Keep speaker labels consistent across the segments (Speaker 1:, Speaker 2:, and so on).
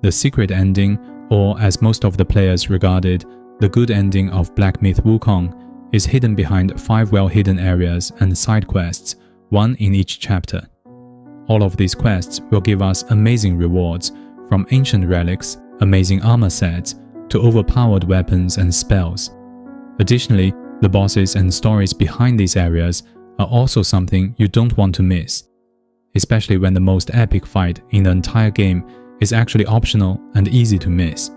Speaker 1: The secret ending, or as most of the players regarded, the good ending of Black Myth Wukong, is hidden behind 5 well-hidden areas and side quests, 1 in each chapter. All of these quests will give us amazing rewards, from ancient relics, amazing armor sets, to overpowered weapons and spells. Additionally, the bosses and stories behind these areas are also something you don't want to miss, especially when the most epic fight in the entire game is actually optional and easy to miss.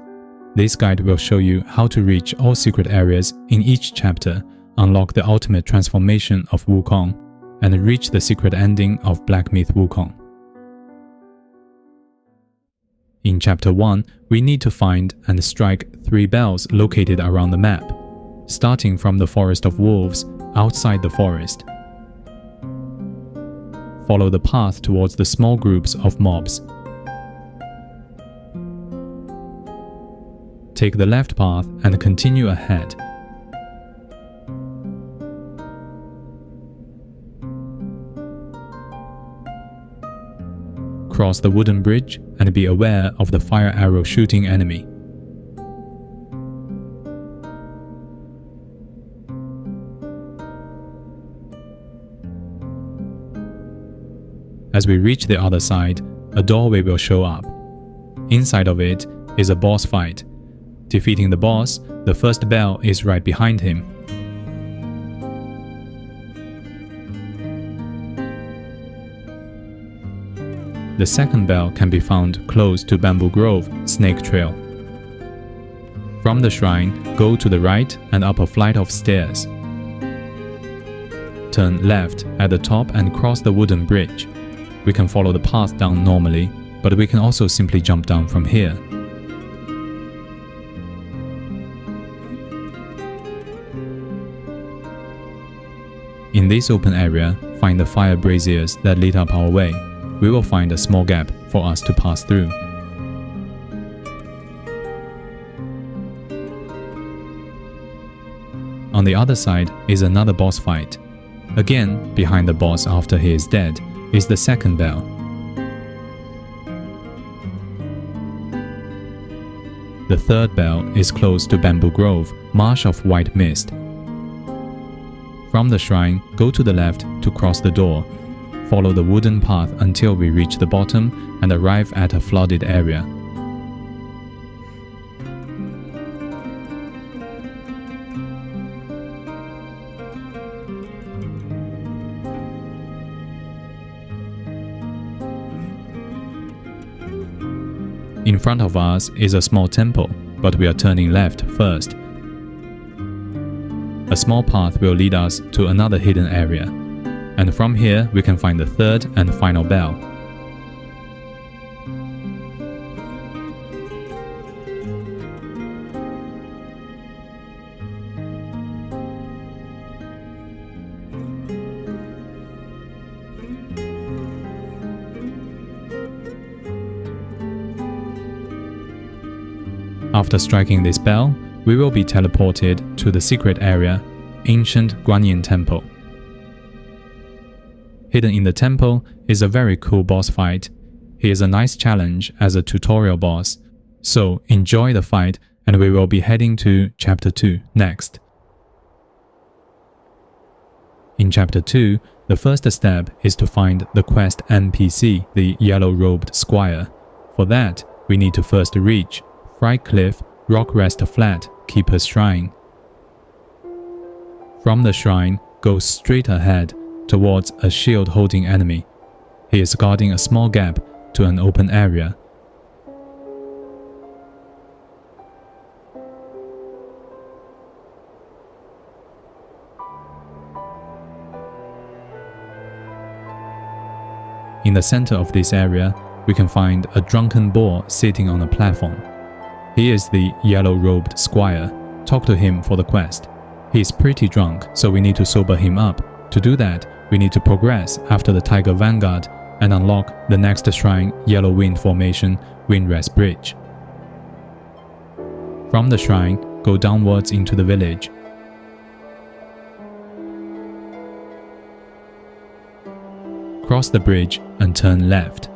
Speaker 1: This guide will show you how to reach all secret areas in each chapter, unlock the ultimate transformation of Wukong, and reach the secret ending of Black Myth Wukong. In Chapter 1, we need to find and strike 3 bells located around the map, starting from the Forest of Wolves outside the forest. Follow the path towards the small groups of mobs. Take the left path and continue ahead. Cross the wooden bridge and be aware of the fire arrow shooting enemy. As we reach the other side, a doorway will show up. Inside of it is a boss fight. Defeating the boss, the first bell is right behind him. The second bell can be found close to Bamboo Grove Snake Trail. From the shrine, go to the right and up a flight of stairs. Turn left at the top and cross the wooden bridge. We can follow the path down normally, but we can also simply jump down from here. In this open area, find the fire braziers that lit up our way. We will find a small gap for us to pass through. On the other side is another boss fight. Again, behind the boss after he is dead, is the second bell. The third bell is close to Bamboo Grove, Marsh of White Mist. From the shrine, go to the left to cross the door. Follow the wooden path until we reach the bottom and arrive at a flooded area. In front of us is a small temple, but we are turning left first. A small path will lead us to another hidden area, and from here we can find the third and final bell. After striking this bell, we will be teleported to the secret area, Ancient Guanyin Temple. Hidden in the temple is a very cool boss fight. He is a nice challenge as a tutorial boss, so enjoy the fight and we will be heading to Chapter 2 next. In Chapter 2, the first step is to find the quest NPC, the yellow-robed squire. For that, we need to first reach Fright Cliff, Rock Rest Flat, Keeper's Shrine. From the shrine, go straight ahead towards a shield-holding enemy. He is guarding a small gap to an open area. In the center of this area, we can find a drunken boar sitting on a platform. He is the yellow-robed squire. Talk to him for the quest. He is pretty drunk, so we need to sober him up. To do that, we need to progress after the Tiger Vanguard and unlock the next shrine, Yellow Wind Formation, Windrest Bridge. From the shrine, go downwards into the village. Cross the bridge and turn left.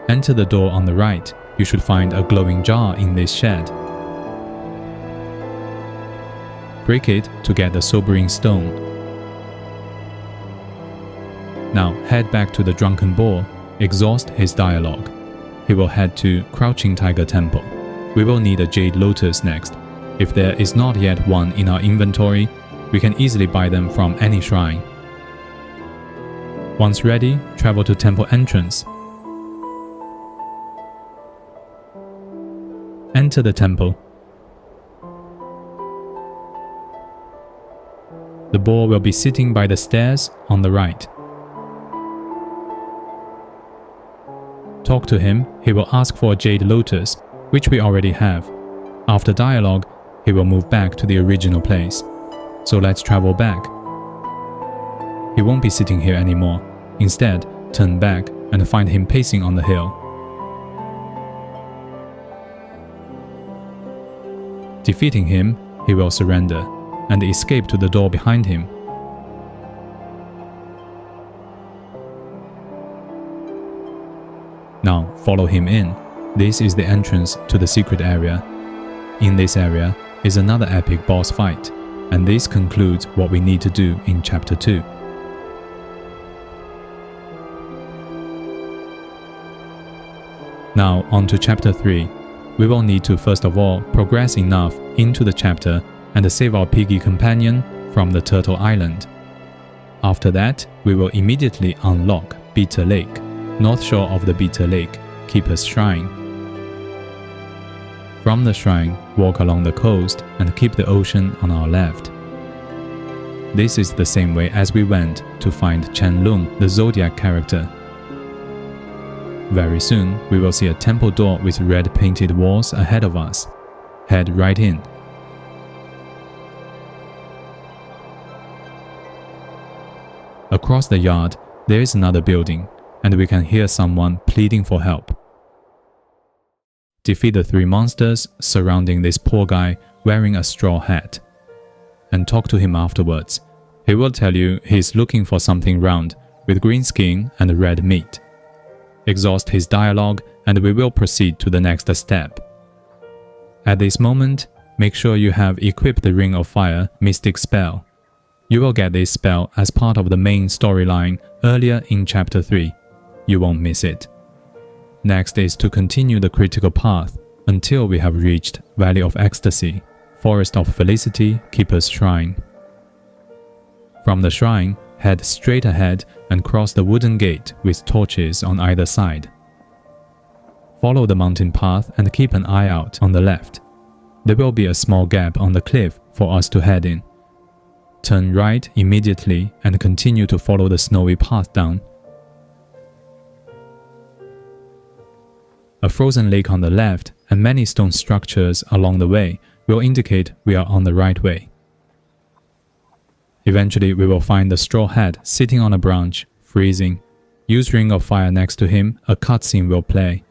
Speaker 1: Enter the door on the right. You should find a glowing jar in this shed. Break it to get the sobering stone. Now head back to the drunken boar, exhaust his dialogue. He will head to Crouching Tiger Temple. We will need a jade lotus next. If there is not yet one in our inventory, we can easily buy them from any shrine. Once ready, travel to temple entrance. Enter the temple. The boar will be sitting by the stairs on the right. Talk to him, he will ask for a jade lotus, which we already have. After dialogue, he will move back to the original place. So let's travel back. He won't be sitting here anymore. Instead, turn back and find him pacing on the hill. Defeating him, he will surrender and escape to the door behind him. Now follow him in. This is the entrance to the secret area. In this area is another epic boss fight, and this concludes what we need to do in Chapter 2. Now on to Chapter 3. We will need to first of all progress enough into the chapter and save our piggy companion from the Turtle Island. After that, we will immediately unlock Bitter Lake, north shore of the Bitter Lake, Keeper's Shrine. From the shrine, walk along the coast and keep the ocean on our left. This is the same way as we went to find Chen Lung, the Zodiac character. Very soon, we will see a temple door with red painted walls ahead of us. Head right in. Across the yard, there is another building, and we can hear someone pleading for help. Defeat the 3 monsters surrounding this poor guy wearing a straw hat, and talk to him afterwards. He will tell you he is looking for something round with green skin and red meat. Exhaust his dialogue and we will proceed to the next step. At this moment, make sure you have equipped the Ring of Fire Mystic spell. You will get this spell as part of the main storyline earlier in Chapter 3. You won't miss it. Next is to continue the critical path until we have reached Valley of Ecstasy, Forest of Felicity, Keeper's Shrine. From the shrine, head straight ahead and cross the wooden gate with torches on either side. Follow the mountain path and keep an eye out on the left. There will be a small gap on the cliff for us to head in. Turn right immediately and continue to follow the snowy path down. A frozen lake on the left and many stone structures along the way will indicate we are on the right way. Eventually, we will find the straw hat sitting on a branch, freezing. Use Ring of Fire next to him, a cutscene will play.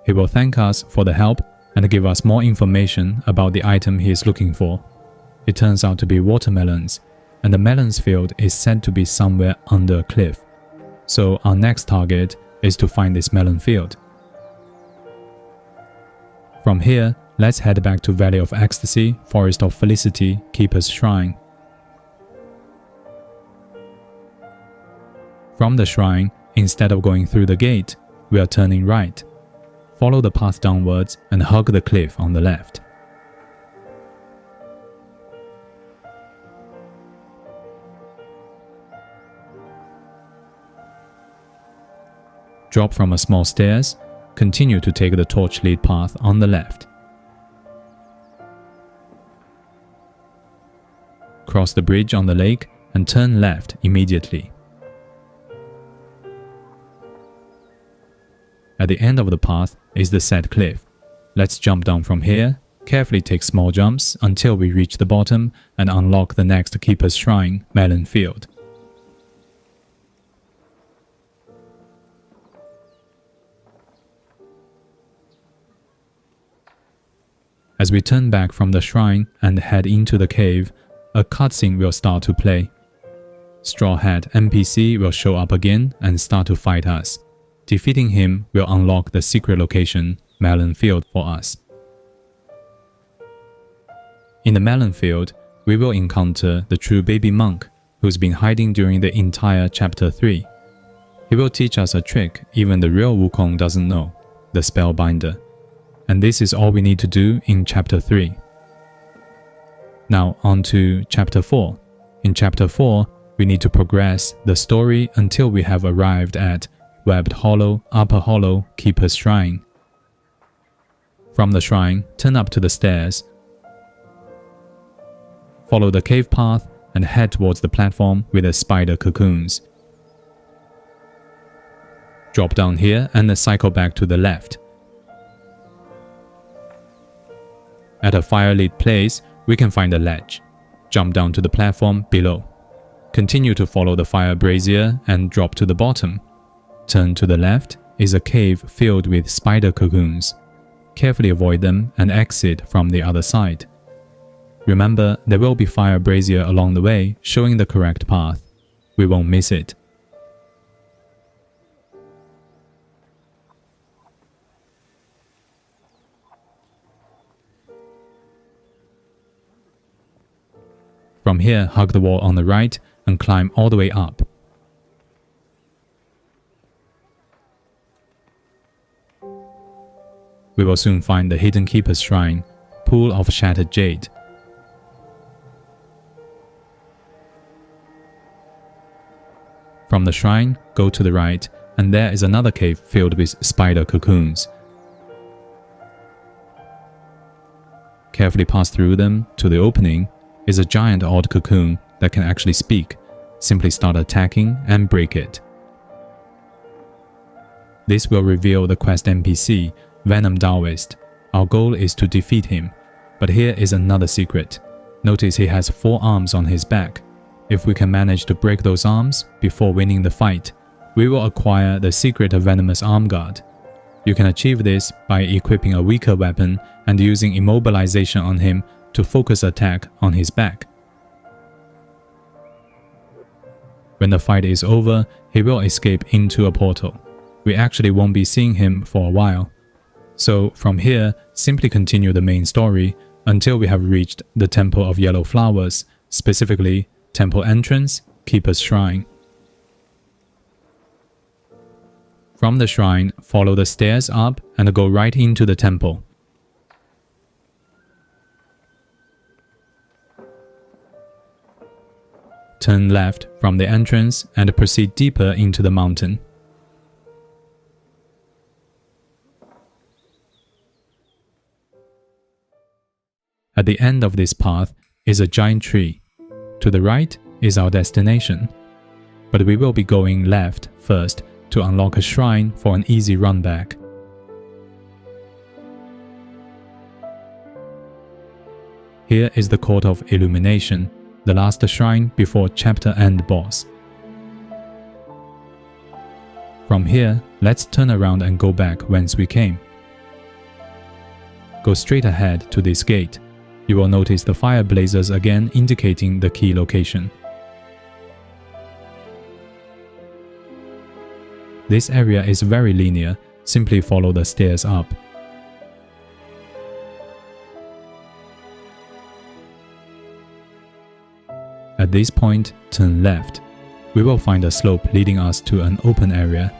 Speaker 1: He will thank us for the help and give us more information about the item he is looking for. It turns out to be watermelons, and the melons field is said to be somewhere under a cliff. So our next target is to find this melon field. From here, let's head back to Valley of Ecstasy, Forest of Felicity, Keeper's Shrine. From the shrine, instead of going through the gate, we are turning right. Follow the path downwards and hug the cliff on the left. Drop from a small stairs, continue to take the torch lead path on the left. Cross the bridge on the lake and turn left immediately. At the end of the path is the set cliff. Let's jump down from here, carefully take small jumps until we reach the bottom and unlock the next Keeper's Shrine, Melon Field. As we turn back from the shrine and head into the cave, a cutscene will start to play. Straw Hat NPC will show up again and start to fight us. Defeating him will unlock the secret location, Melon Field, for us. In the Melon Field, we will encounter the true baby monk who's been hiding during the entire Chapter 3. He will teach us a trick even the real Wukong doesn't know, the Spellbinder. And this is all we need to do in Chapter 3. Now on to Chapter 4. In Chapter 4, we need to progress the story until we have arrived at Webbed Hollow, Upper Hollow, Keeper's Shrine. From the shrine, turn up to the stairs, follow the cave path, and head towards the platform with the spider cocoons. Drop down here and cycle back to the left. At a fire-lit place, we can find a ledge. Jump down to the platform below. Continue to follow the fire brazier and drop to the bottom. Turn to the left is a cave filled with spider cocoons. Carefully avoid them and exit from the other side. Remember, there will be fire brazier along the way showing the correct path. We won't miss it. From here, hug the wall on the right and climb all the way up. We will soon find the hidden Keeper's Shrine, Pool of Shattered Jade. From the shrine, go to the right, and there is another cave filled with spider cocoons. Carefully pass through them. To the opening is a giant odd cocoon that can actually speak. Simply start attacking and break it. This will reveal the quest NPC, Venom Taoist. Our goal is to defeat him, but here is another secret. Notice he has 4 arms on his back. If we can manage to break those arms before winning the fight, we will acquire the secret Venomous Arm Guard. You can achieve this by equipping a weaker weapon and using immobilization on him to focus attack on his back. When the fight is over, he will escape into a portal. We actually won't be seeing him for a while. So from here, simply continue the main story until we have reached the Temple of Yellow Flowers, specifically Temple Entrance, Keeper's Shrine. From the shrine, follow the stairs up and go right into the temple. Turn left from the entrance and proceed deeper into the mountain. At the end of this path is a giant tree. To the right is our destination, but we will be going left first to unlock a shrine for an easy run back. Here is the Court of Illumination, the last shrine before chapter end boss. From here, let's turn around and go back whence we came. Go straight ahead to this gate. You will notice the fire blazers again indicating the key location. This area is very linear, simply follow the stairs up. At this point, turn left. We will find a slope leading us to an open area.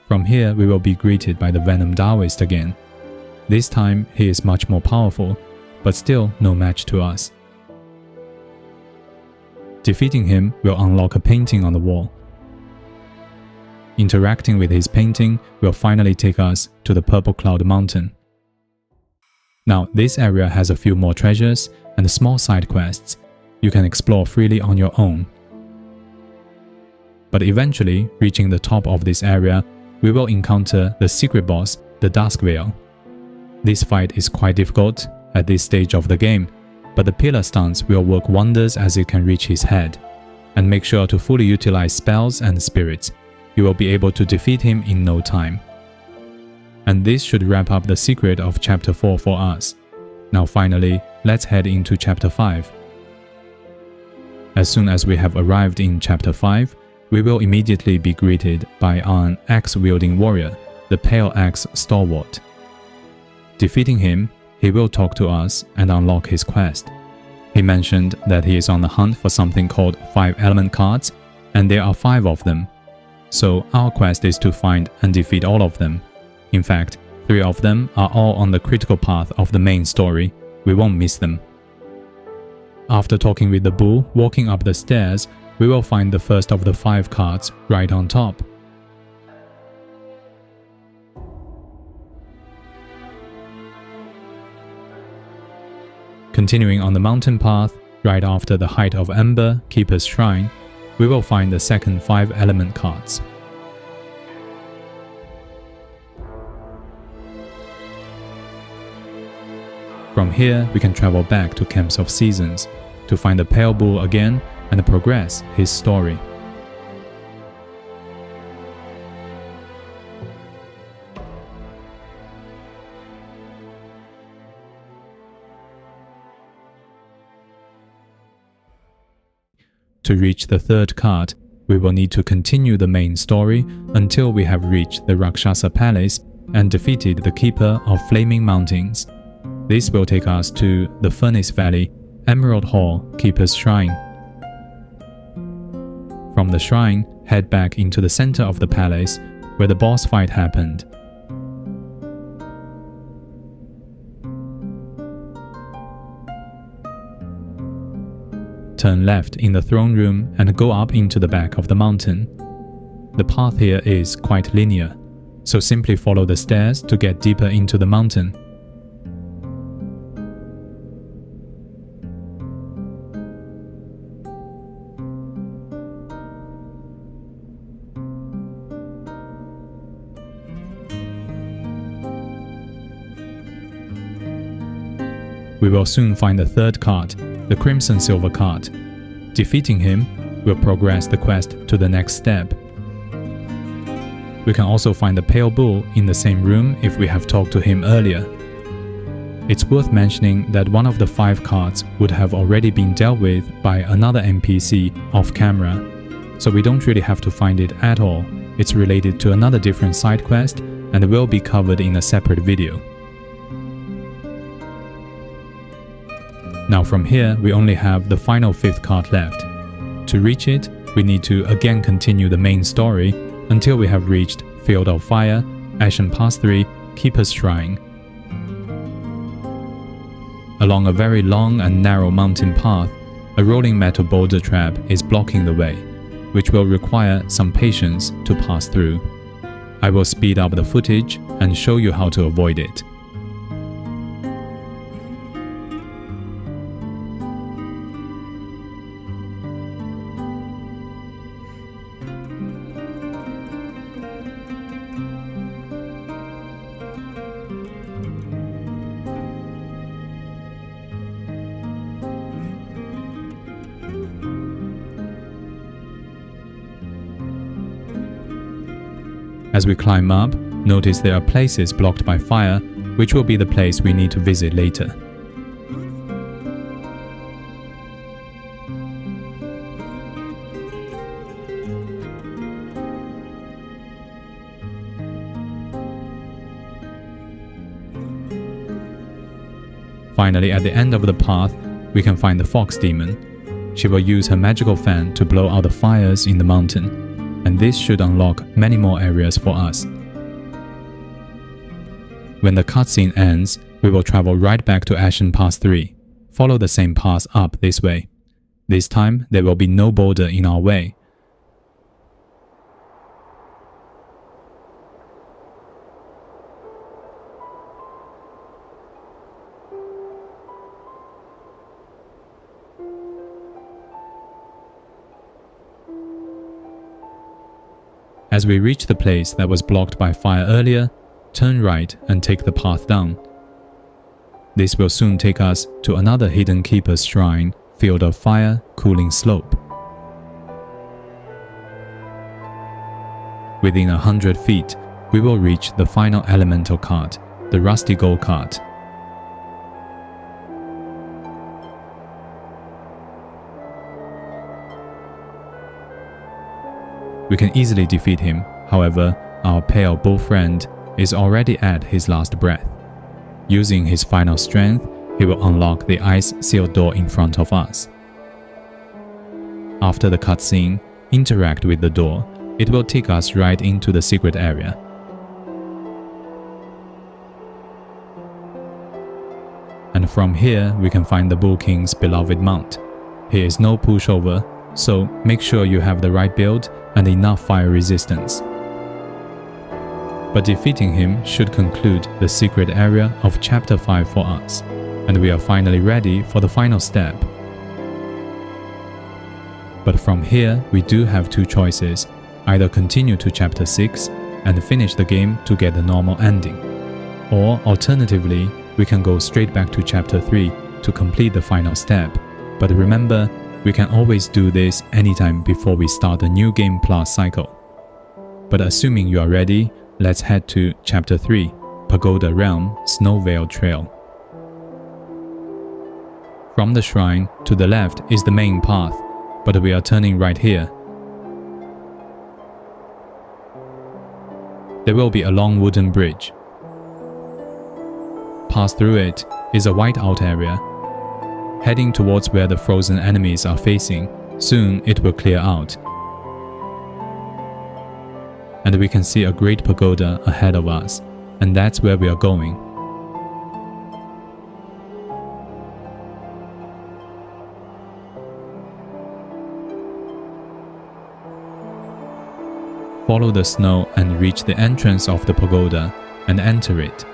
Speaker 1: From here, we will be greeted by the Venom Taoist again. This time, he is much more powerful, but still no match to us. Defeating him will unlock a painting on the wall. Interacting with his painting will finally take us to the Purple Cloud Mountain. Now, this area has a few more treasures and small side quests you can explore freely on your own. But eventually, reaching the top of this area, we will encounter the secret boss, the Dusk Veil. This fight is quite difficult at this stage of the game, but the pillar stunts will work wonders as it can reach his head. And make sure to fully utilize spells and spirits. You will be able to defeat him in no time. And this should wrap up the secret of Chapter 4 for us. Now finally, let's head into Chapter 5. As soon as we have arrived in Chapter 5, we will immediately be greeted by an axe-wielding warrior, the Pale Axe Stalwart. Defeating him, he will talk to us and unlock his quest. He mentioned that he is on the hunt for something called 5 element cards, and there are 5 of them. So our quest is to find and defeat all of them. In fact, 3 of them are all on the critical path of the main story. We won't miss them. After talking with the bull walking up the stairs, we will find the first of the 5 cards right on top. Continuing on the mountain path, right after the Height of Ember, Keeper's Shrine, we will find the second 5 element cards. From here, we can travel back to Camps of Seasons to find the Pale Bull again and progress his story. To reach the 3rd card, we will need to continue the main story until we have reached the Rakshasa Palace and defeated the Keeper of Flaming Mountains. This will take us to the Furnace Valley, Emerald Hall, Keeper's Shrine. From the shrine, head back into the center of the palace, where the boss fight happened. Turn left in the throne room and go up into the back of the mountain. The path here is quite linear, so simply follow the stairs to get deeper into the mountain. We will soon find the 3rd card, the Crimson Silver card. Defeating him will progress the quest to the next step. We can also find the Pale Bull in the same room if we have talked to him earlier. It's worth mentioning that one of the 5 cards would have already been dealt with by another NPC off camera, so we don't really have to find it at all. It's related to another different side quest and will be covered in a separate video. Now from here, we only have the final 5th card left. To reach it, we need to again continue the main story until we have reached Field of Fire, Ashen Pass 3, Keeper's Shrine. Along a very long and narrow mountain path, a rolling metal boulder trap is blocking the way, which will require some patience to pass through. I will speed up the footage and show you how to avoid it. As we climb up, notice there are places blocked by fire, which will be the place we need to visit later. Finally, at the end of the path, we can find the Fox Demon. She will use her magical fan to blow out the fires in the mountain, and this should unlock many more areas for us. When the cutscene ends, we will travel right back to Ashen Pass 3. Follow the same path up this way. This time, there will be no boulder in our way. As we reach the place that was blocked by fire earlier, turn right and take the path down. This will soon take us to another hidden Keeper's Shrine, Field of Fire, Cooling Slope. Within 100 feet, we will reach the final elemental card, the Rusty Gold card. we can easily defeat him. However, our pale bull friend is already at his last breath. Using his final strength, he will unlock the ice-sealed door in front of us. After the cutscene, interact with the door. It will take us right into the secret area. And from here, we can find the Bull King's beloved mount. Here is no pushover, so make sure you have the right build and enough fire resistance. But defeating him should conclude the secret area of Chapter 5 for us, and we are finally ready for the final step. But from here, we do have two choices: either continue to Chapter 6 and finish the game to get the normal ending, or alternatively, we can go straight back to Chapter 3 to complete the final step. But remember, we can always do this anytime before we start the new game plus cycle. But assuming you are ready, let's head to Chapter 3, Pagoda Realm, Snowveil Trail. From the shrine to the left is the main path, but we are turning right here. There will be a long wooden bridge. Pass through it is a whiteout area. Heading towards where the frozen enemies are facing, soon it will clear out. And we can see a great pagoda ahead of us, and that's where we are going. Follow the snow and reach the entrance of the pagoda and enter it.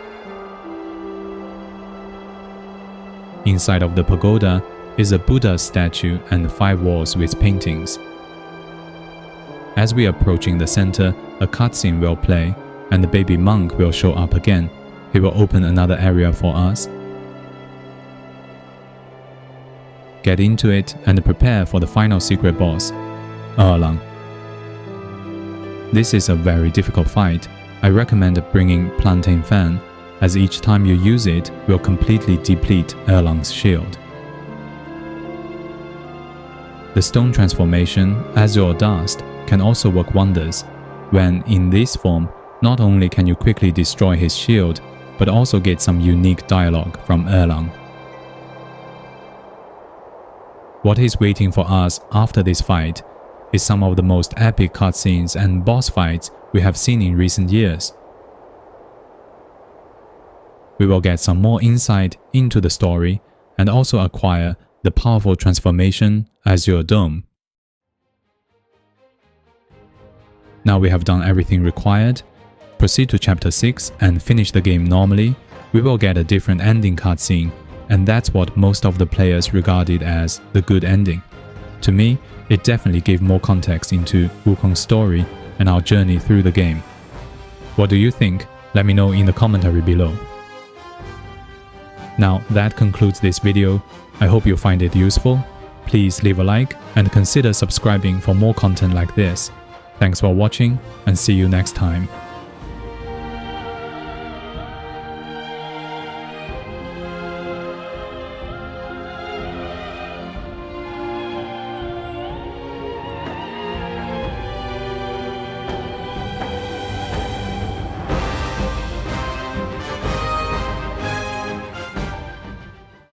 Speaker 1: Inside of the pagoda is a Buddha statue and 5 walls with paintings. As we are approaching the center, a cutscene will play, and the baby monk will show up again. He will open another area for us. Get into it and prepare for the final secret boss, Erlang. This is a very difficult fight. I recommend bringing Plantain Fan, as each time you use it will completely deplete Erlang's shield. The stone transformation, Azure Dust, can also work wonders. When in this form, not only can you quickly destroy his shield, but also get some unique dialogue from Erlang. What is waiting for us after this fight is some of the most epic cutscenes and boss fights we have seen in recent years. We will get some more insight into the story and also acquire the powerful transformation Azure Dome. Now we have done everything required. Proceed to Chapter 6 and finish the game normally. We will get a different ending cutscene, and that's what most of the players regarded as the good ending. To me, it definitely gave more context into Wukong's story and our journey through the game. What do you think? Let me know in the commentary below. Now that concludes this video. I hope you find it useful. Please leave a like and consider subscribing for more content like this. Thanks for watching and see you next time.